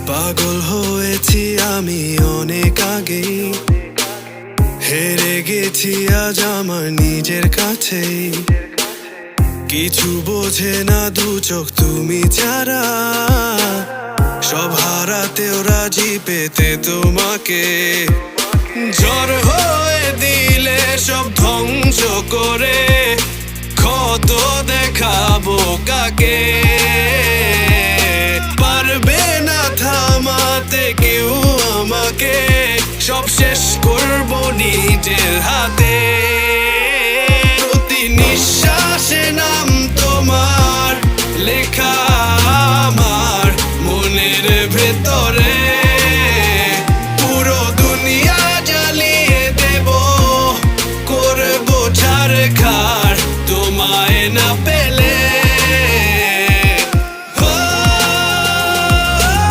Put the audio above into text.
পাগল হয়েছি আমি অনেক আগেই, হেরে গেছি আজ আমার নিজের কাছেই। কিছু বোঝে না দু চোখ তুমি ছাড়া, সব হারাতেও রাজি পেতে তোমাকে। ঝড় হয়ে দিলে সব ধ্বংস করে ক্ষত দেখাবো কাকে? পারবে না থামাতে কেউ আমাকে, সব শেষ করবো নিজের হাতে। প্রতি নিঃশ্বাসে নাম তোমার লেখা আমার মনের ভেতরে।